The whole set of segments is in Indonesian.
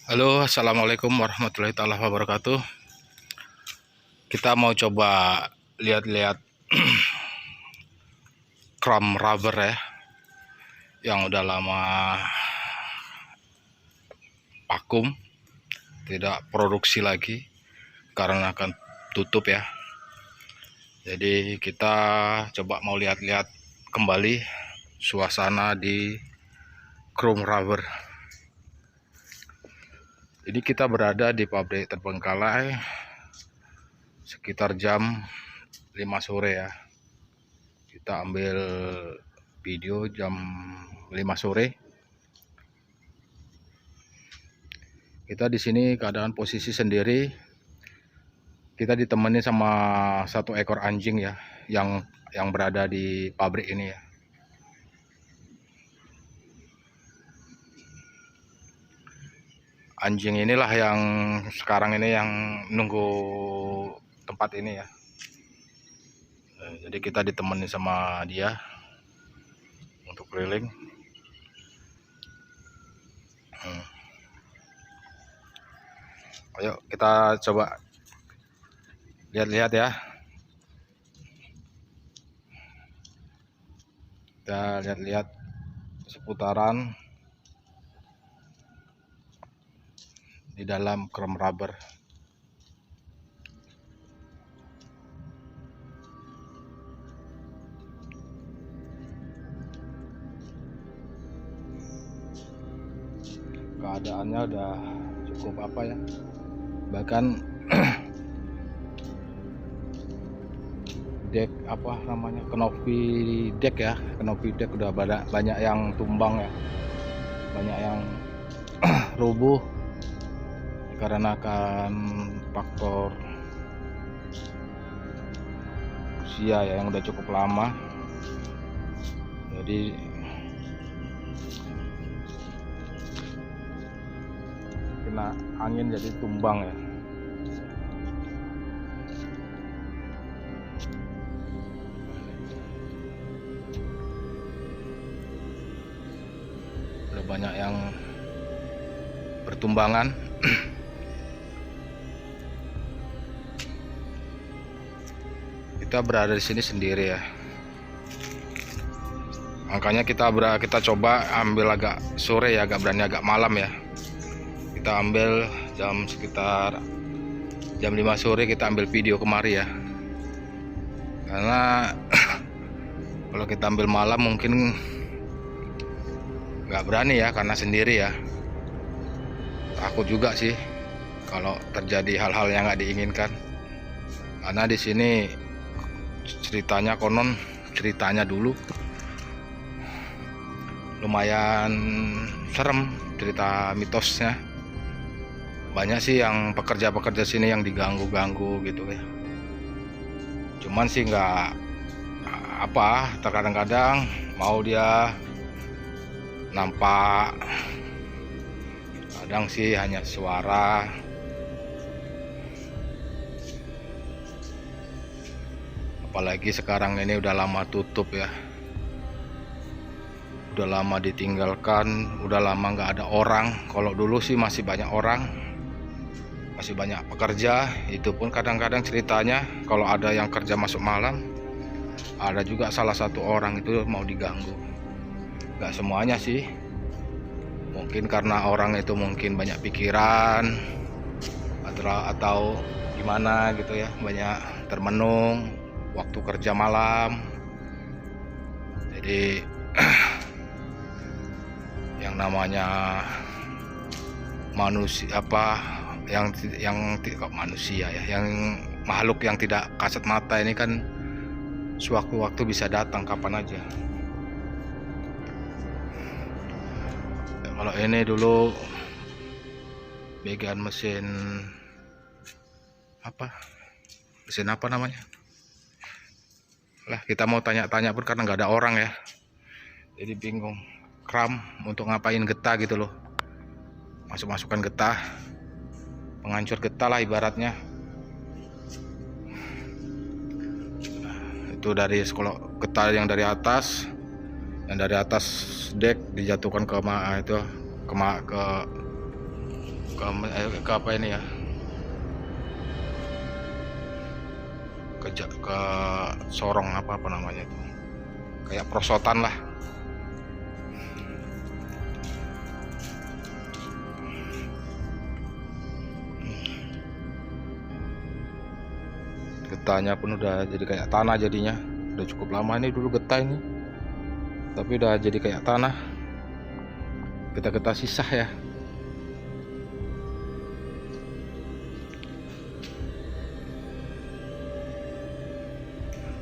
Halo, assalamualaikum warahmatullahi taala wabarakatuh. Kita mau coba lihat-lihat chrome rubber ya, yang udah lama vakum, tidak produksi lagi karena akan tutup ya. Jadi kita coba mau lihat-lihat kembali suasana di chrome rubber. Jadi kita berada di pabrik terbengkalai sekitar jam 5 sore ya. Kita ambil video jam 5 sore. Kita di sini keadaan posisi sendiri. Kita ditemani sama satu ekor anjing ya, yang berada di pabrik ini ya. Anjing inilah yang sekarang ini yang nunggu tempat ini ya. Jadi kita ditemani sama dia untuk keliling. Ayo kita coba lihat-lihat ya. Kita lihat-lihat seputaran di dalam chrome rubber. Keadaannya udah cukup apa ya, bahkan deck apa namanya, kanopi deck ya, kanopi deck udah banyak yang tumbang ya, banyak yang rubuh dikarenakan faktor usia ya, yang udah cukup lama. Jadi kena angin jadi tumbang ya. Udah banyak yang bertumbangan. Kita berada di sini sendiri ya. Makanya kita coba ambil agak sore ya, agak berani agak malam ya. Kita ambil jam sekitar jam 5 sore, kita ambil video kemari ya. Karena kalau kita ambil malam mungkin nggak berani ya, karena sendiri ya. Takut juga sih kalau terjadi hal-hal yang nggak diinginkan. Karena di sini ceritanya, konon ceritanya dulu lumayan serem, cerita mitosnya. Banyak sih yang pekerja-pekerja sini yang diganggu-ganggu gitu ya. Cuman sih nggak apa, terkadang-kadang mau dia nampak, kadang sih hanya suara. Apalagi sekarang ini udah lama tutup ya, udah lama ditinggalkan, udah lama nggak ada orang. Kalau dulu sih masih banyak orang, masih banyak pekerja. Itu pun kadang-kadang ceritanya kalau ada yang kerja masuk malam, ada juga salah satu orang itu mau diganggu. Nggak semuanya sih, mungkin karena orang itu mungkin banyak pikiran atau gimana gitu ya, banyak termenung waktu kerja malam. Jadi yang namanya manusia apa, yang kok manusia ya, yang makhluk yang tidak kasat mata ini kan sewaktu-waktu bisa datang kapan aja. Kalau ini dulu bagian mesin apa namanya lah, kita mau tanya-tanya pun karena nggak ada orang ya, jadi bingung. Kram untuk ngapain getah gitu loh, masukkan getah, penghancur getah lah ibaratnya. Itu dari sekolah getah yang dari atas deck dijatuhkan ke ke apa ini ya, ke sorong apa namanya itu, kayak perosotan lah. Getahnya pun udah jadi kayak tanah jadinya. Udah cukup lama ini dulu getah ini, tapi udah jadi kayak tanah. Getah-getah sisa ya.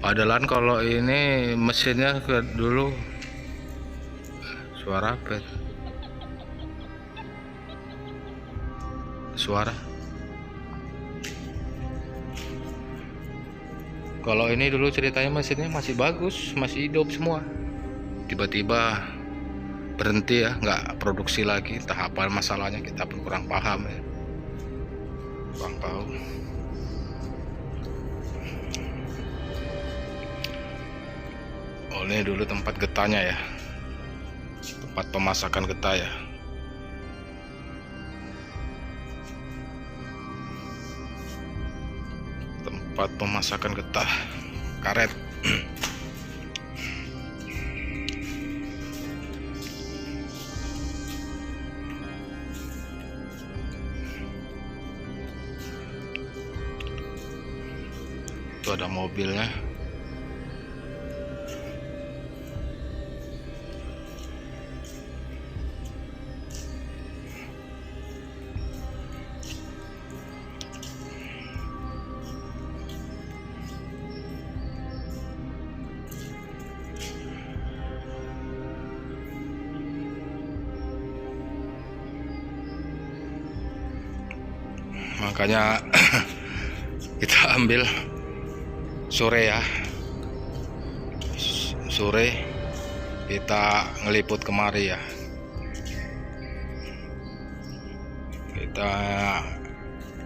Padahal kalau ini mesinnya ke dulu suara apa? Suara. Kalau ini dulu ceritanya mesinnya masih bagus, masih hidup semua. Tiba-tiba berhenti ya, nggak produksi lagi. Entah apa masalahnya, kita pun kurang paham ya. Kurang tahu. Oh, ini dulu tempat getahnya ya, tempat pemasakan getah ya. Tempat pemasakan getah karet. Itu ada mobilnya. Makanya kita ambil sore ya, sore kita ngeliput kemari ya. Kita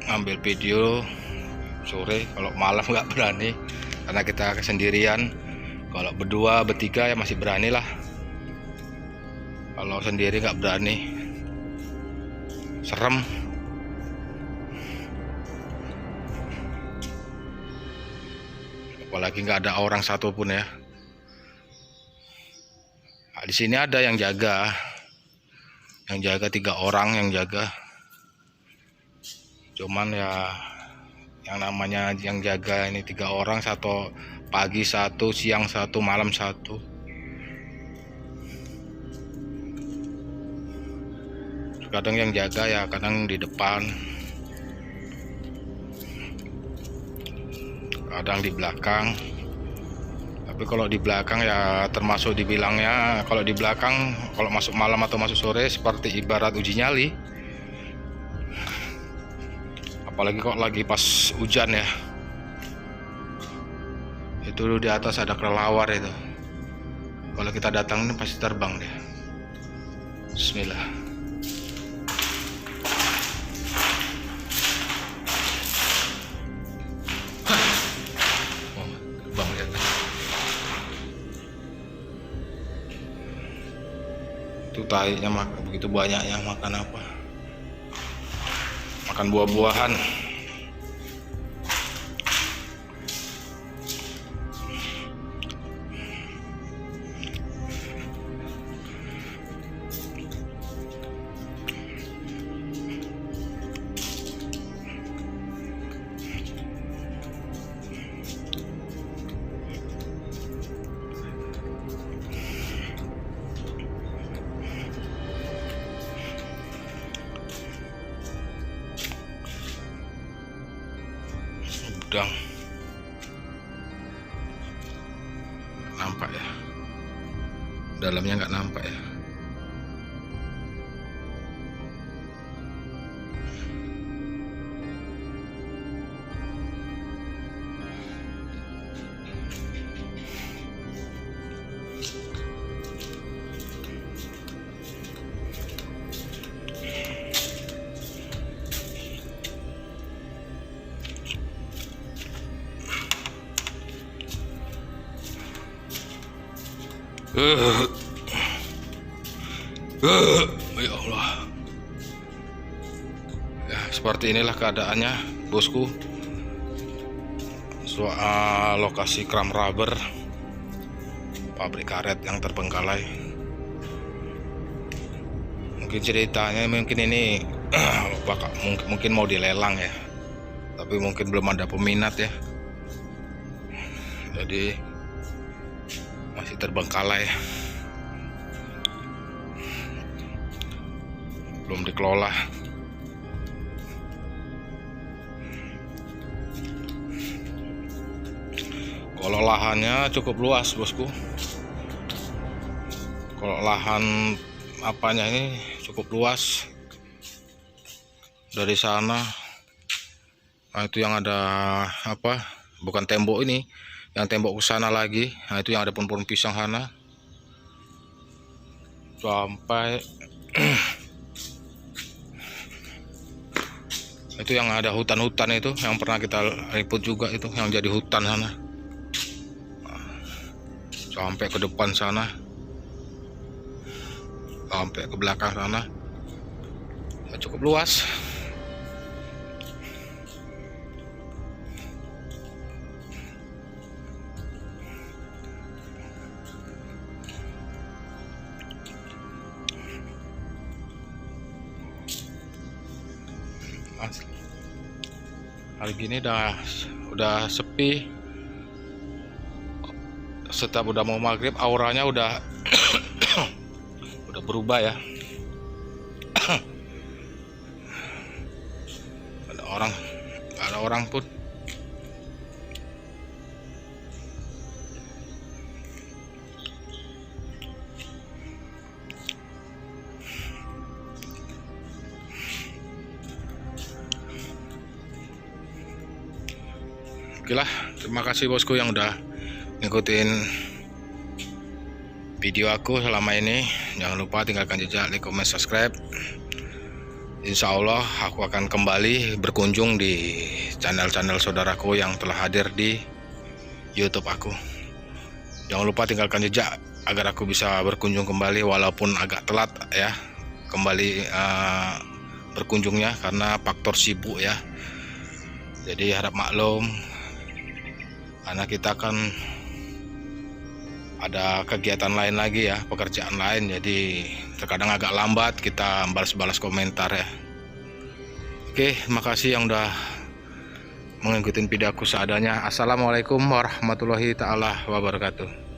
ngambil video sore, kalau malam nggak berani karena kita kesendirian. Kalau berdua bertiga ya masih berani lah, kalau sendiri nggak berani, serem. Apalagi nggak ada orang satupun ya. Nah, di sini ada yang jaga 3 orang yang jaga. Cuman ya yang namanya yang jaga ini 3 orang, satu pagi 1, siang 1, malam 1. Kadang yang jaga ya kadang di depan, kadang di belakang. Tapi kalau di belakang ya termasuk dibilangnya, kalau di belakang kalau masuk malam atau masuk sore seperti ibarat uji nyali. Apalagi kok lagi pas hujan ya. Itu di atas ada kelelawar itu. Kalau kita datang ini pasti terbang deh. Bismillah. Itu taiknya begitu banyaknya, makan apa? Makan buah-buahan. Udang nampak ya, dalamnya nggak nampak ya. Ya Allah, seperti inilah keadaannya bosku. Lokasi kram rubber pabrik karet yang terbengkalai. Mungkin ceritanya ini mungkin mau dilelang ya, tapi mungkin belum ada peminat ya, jadi masih terbengkalai, belum dikelola. Kalau lahannya cukup luas bosku, kalau lahan apanya ini cukup luas. Dari sana, nah itu yang ada apa, bukan tembok ini, yang tembok ke sana lagi, nah itu yang ada pohon-pohon pisang sana sampai itu yang ada hutan-hutan itu yang pernah kita liput juga, itu yang jadi hutan sana sampai ke depan sana, sampai ke belakang sana ya, cukup luas. Hari gini udah sepi. Setiap udah mau maghrib auranya udah udah berubah ya. Ada orang pun. Oke lah, terima kasih bosku yang udah ngikutin video aku selama ini. Jangan lupa tinggalkan jejak, like, comment, subscribe. Insya Allah aku akan kembali berkunjung di channel-channel saudaraku yang telah hadir di YouTube aku. Jangan lupa tinggalkan jejak agar aku bisa berkunjung kembali, walaupun agak telat ya kembali berkunjungnya karena faktor sibuk ya. Jadi harap maklum, karena kita akan ada kegiatan lain lagi ya, pekerjaan lain, jadi terkadang agak lambat kita balas-balas komentar ya. Oke, makasih yang udah mengikuti video aku seadanya. Assalamualaikum warahmatullahi taala wabarakatuh.